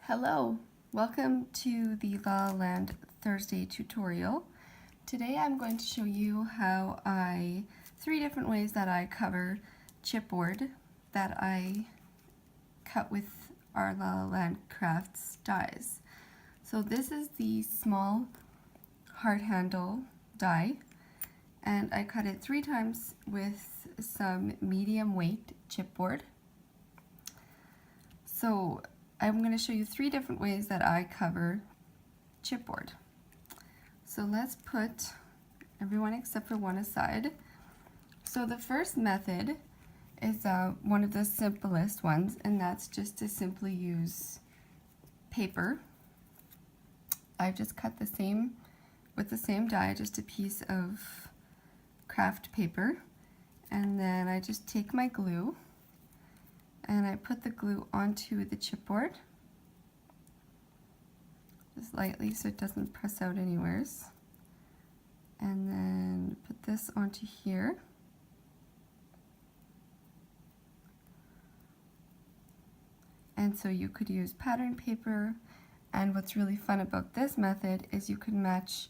Hello, welcome to the La La Land Thursday tutorial. Today I'm going to show you how three different ways that I cover chipboard that I cut with our La La Land Crafts dies. So this is the small hard handle die, and I cut it 3 times with some medium weight chipboard. So I'm going to show you 3 different ways that I cover chipboard. So let's put everyone except for one aside. So the first method is one of the simplest ones, and that's just to simply use paper. I've just cut with the same die, just a piece of craft paper, and then I just take my glue and I put the glue onto the chipboard, just lightly so it doesn't press out anywheres. And then put this onto here. And so you could use pattern paper, and what's really fun about this method is you could make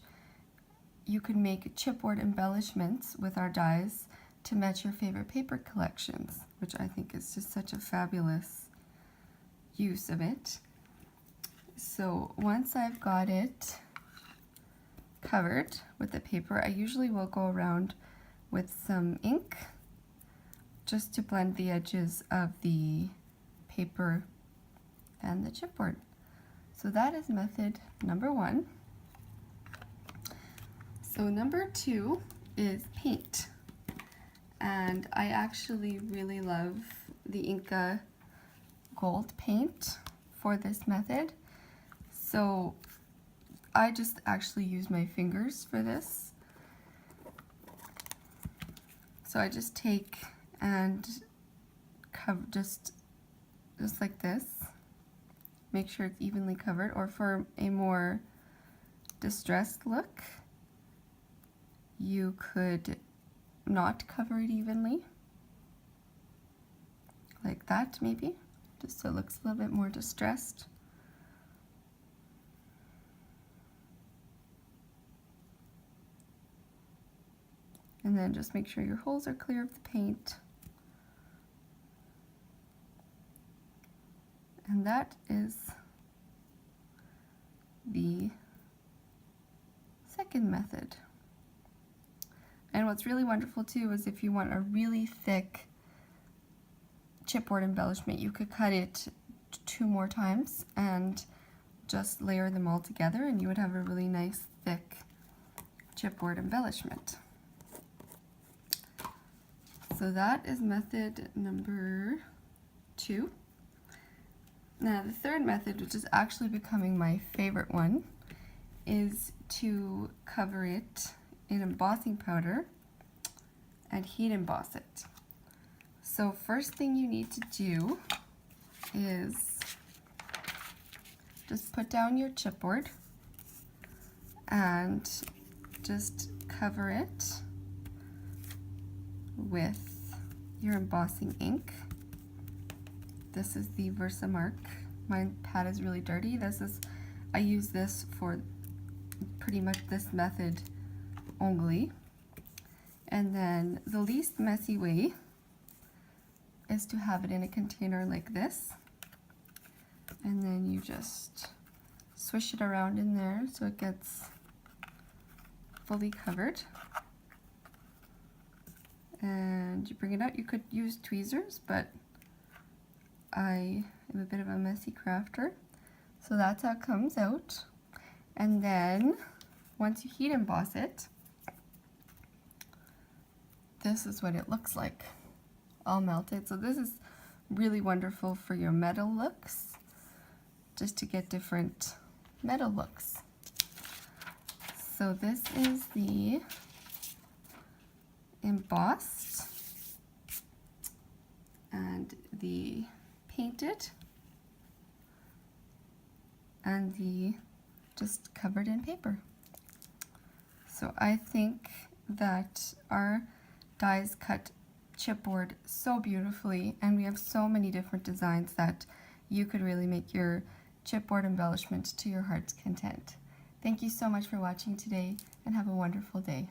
chipboard embellishments with our dies to match your favorite paper collections, which I think is just such a fabulous use of it. So once I've got it covered with the paper, I usually will go around with some ink just to blend the edges of the paper and the chipboard. So that is method number 1. So number 2 is paint. And I actually really love the Inca gold paint for this method. So I just actually use my fingers for this. So I just take and cover just like this. Make sure it's evenly covered, or for a more distressed look, you could not cover it evenly, like that maybe, just so it looks a little bit more distressed. And then just make sure your holes are clear of the paint. And that is the second method. And what's really wonderful too is if you want a really thick chipboard embellishment, you could cut it 2 more times and just layer them all together, and you would have a really nice thick chipboard embellishment. So that is method number 2. Now the third method, which is actually becoming my favorite one, is to cover it in embossing powder and heat emboss it. So first thing you need to do is just put down your chipboard and just cover it with your embossing ink. This is the Versamark. My pad is really dirty. I use this for pretty much this method only. And then the least messy way is to have it in a container like this. And then you just swish it around in there so it gets fully covered. And you bring it out. You could use tweezers, but I am a bit of a messy crafter. So that's how it comes out. And then once you heat emboss it, this is what it looks like, all melted. So this is really wonderful for your metal looks, just to get different metal looks. So this is the embossed and the painted and the just covered in paper. So I think that our dies cut chipboard so beautifully, and we have so many different designs that you could really make your chipboard embellishment to your heart's content. Thank you so much for watching today, and have a wonderful day.